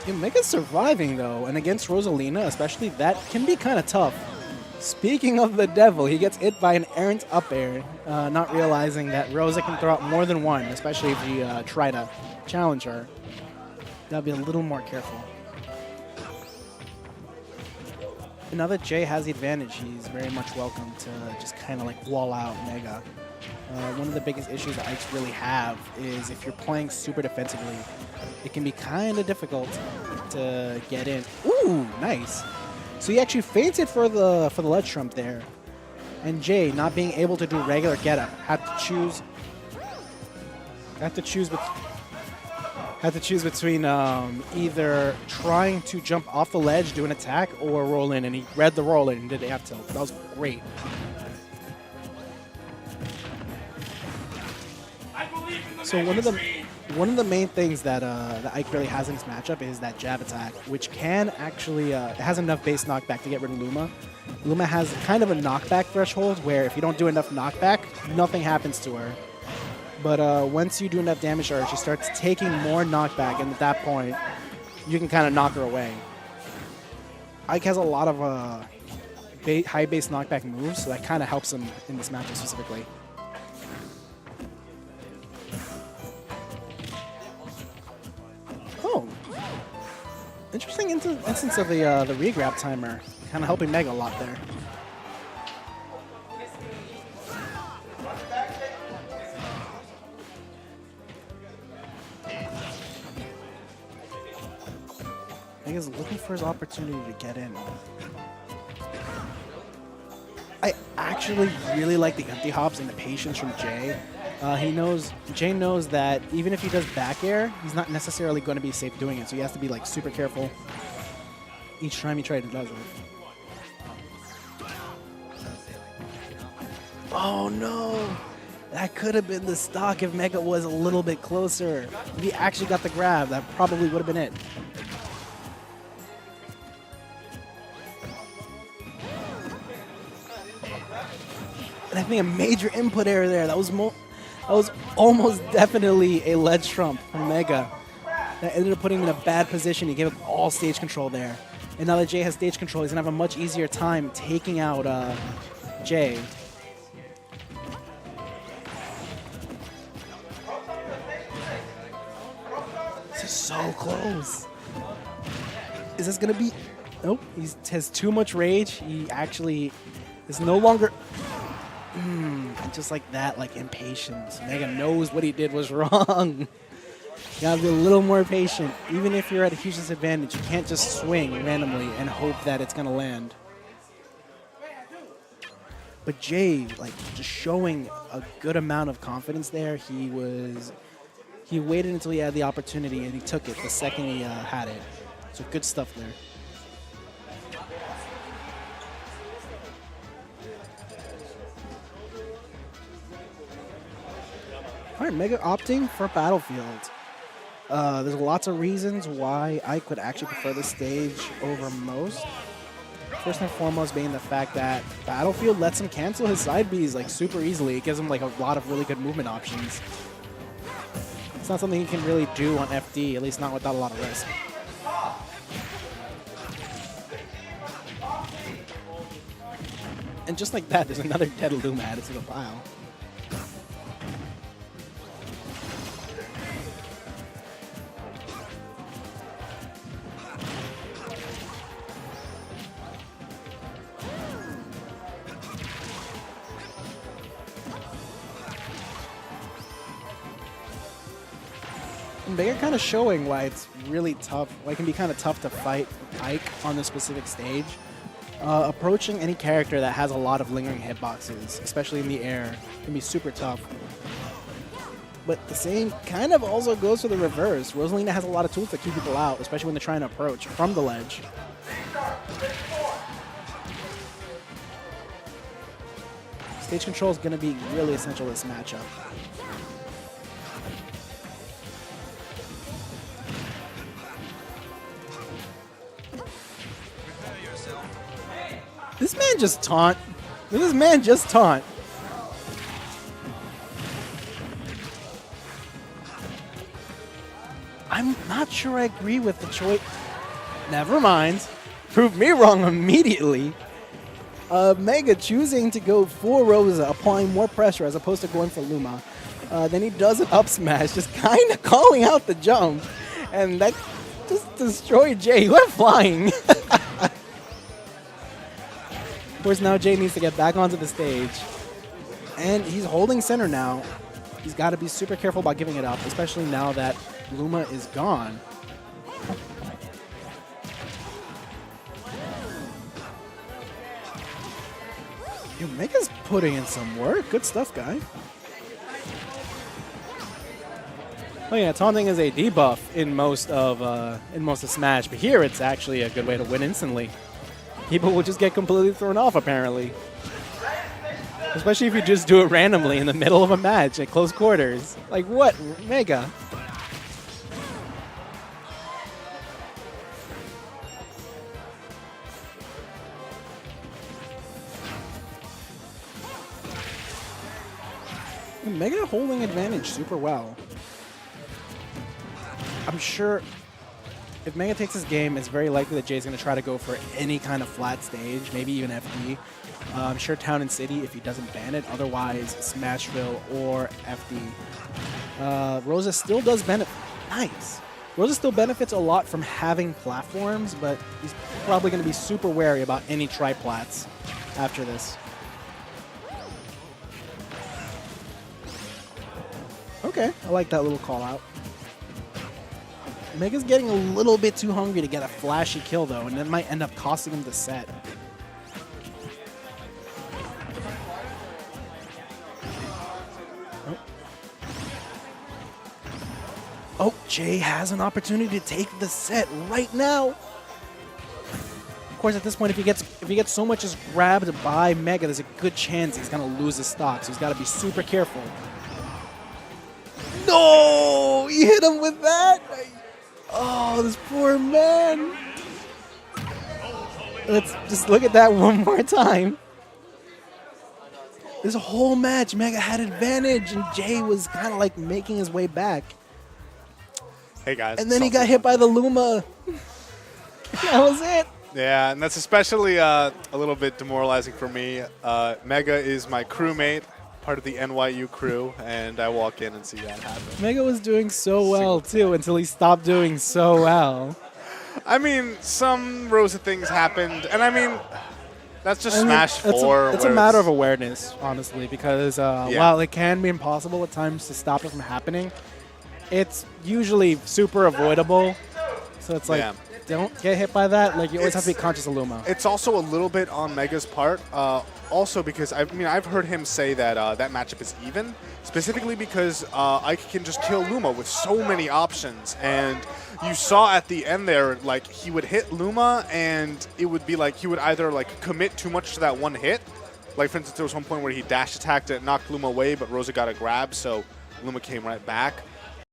Yeah, Mega's surviving though, and against Rosalina especially, that can be kind of tough. Speaking of the devil, he gets hit by an errant up air, not realizing that Rosa can throw out more than one, especially if you try to challenge her. Gotta be a little more careful. And now that Jay has the advantage, he's very much welcome to just kind of like wall out Mega. One of the biggest issues that Ikes really have is if you're playing super defensively, it can be kind of difficult to get in. Ooh, nice. So he actually feinted for the ledge trump there. And Jay, not being able to do regular get up, had to choose between either trying to jump off the ledge, do an attack, or roll in. And he read the roll in and did the F tilt. That was great. So one of the main things that Ike really has in his matchup is that jab attack, which can actually it has enough base knockback to get rid of Luma. Luma has kind of a knockback threshold where if you don't do enough knockback, nothing happens to her. But once you do enough damage to her, she starts taking more knockback, and at that point, you can kind of knock her away. Ike has a lot of high base knockback moves, so that kind of helps him in this matchup specifically. Oh, interesting instance of the re-grab timer, kind of helping Mega a lot there. Mega's looking for his opportunity to get in. I actually really like the empty hops and the patience from Jay. Jay knows that even if he does back air, he's not necessarily going to be safe doing it, so he has to be like super careful each time he tries to do it. Oh no! That could have been the stock if Mega was a little bit closer. If he actually got the grab, that probably would have been it. And I think a major input error there. That was almost definitely a ledge trump from Mega. That ended up putting him in a bad position. He gave up all stage control there. And now that Jay has stage control, he's going to have a much easier time taking out Jay. This is so close. Is this going to be... Nope, he has too much rage. He actually is no longer... And just like that, like impatience. Mega knows what he did was wrong. You gotta be a little more patient. Even if you're at a huge disadvantage, you can't just swing randomly and hope that it's gonna land. But Jay, like, just showing a good amount of confidence there. He waited until he had the opportunity and he took it the second he had it. So good stuff there. All right, Mega opting for Battlefield. There's lots of reasons why I could actually prefer this stage over most. First and foremost being the fact that Battlefield lets him cancel his side Bs like super easily. It gives him like a lot of really good movement options. It's not something he can really do on FD, at least not without a lot of risk. And just like that, there's another dead Luma added to the pile. They're kind of showing why it's really tough, why it can be kind of tough to fight Ike on this specific stage. Approaching any character that has a lot of lingering hitboxes, especially in the air, can be super tough. But the same kind of also goes for the reverse. Rosalina has a lot of tools to keep people out, especially when they're trying to approach from the ledge. Stage control is going to be really essential in this matchup. This man just taunt. This man just taunt. I'm not sure I agree with the choice. Never mind. Prove me wrong immediately. Mega choosing to go for Rosa, applying more pressure as opposed to going for Luma. Then he does an up smash, just kind of calling out the jump. And that just destroyed Jay. He went flying. Of course, now Jay needs to get back onto the stage. And he's holding center now. He's got to be super careful about giving it up, especially now that Luma is gone. Yo, Mega's putting in some work. Good stuff, guy. Oh yeah, taunting is a debuff in most of Smash, but here it's actually a good way to win instantly. People will just get completely thrown off, apparently. Especially if you just do it randomly in the middle of a match at close quarters. Like what, Mega? Mega holding advantage super well. I'm sure if Mega takes this game, it's very likely that Jay's going to try to go for any kind of flat stage, maybe even FD. I'm sure Town and City if he doesn't ban it. Otherwise, Smashville or FD. Rosa still does benefit. Nice. Rosa still benefits a lot from having platforms, but he's probably going to be super wary about any triplats after this. Okay, I like that little call out. Mega's getting a little bit too hungry to get a flashy kill, though, and that might end up costing him the set. Oh, Jay has an opportunity to take the set right now. Of course, at this point, if he gets so much as grabbed by Mega, there's a good chance he's gonna lose his stock. So he's got to be super careful. No, he hit him with that. Oh, this poor man. Let's just look at that one more time. This whole match, Mega had advantage, and Jay was kind of like making his way back. Hey, guys. And then he got hit by the Luma. That was it. Yeah, and that's especially a little bit demoralizing for me. Mega is my crewmate, part of the NYU crew, and I walk in and see that happen. Mega was doing so well, too, until he stopped doing so well. I mean, some Rosa things happened, and I mean, that's just Smash 4. It's a matter of awareness, honestly, because while it can be impossible at times to stop it from happening, it's usually super avoidable. So it's like, don't get hit by that. Like, you always have to be conscious of Luma. It's also a little bit on Mega's part. Also because, I've heard him say that that matchup is even, specifically because Ike can just kill Luma with so many options. And you saw at the end there, like, he would hit Luma, and it would be like he would either, like, commit too much to that one hit. Like, for instance, there was one point where he dash attacked it, knocked Luma away, but Rosa got a grab, so Luma came right back.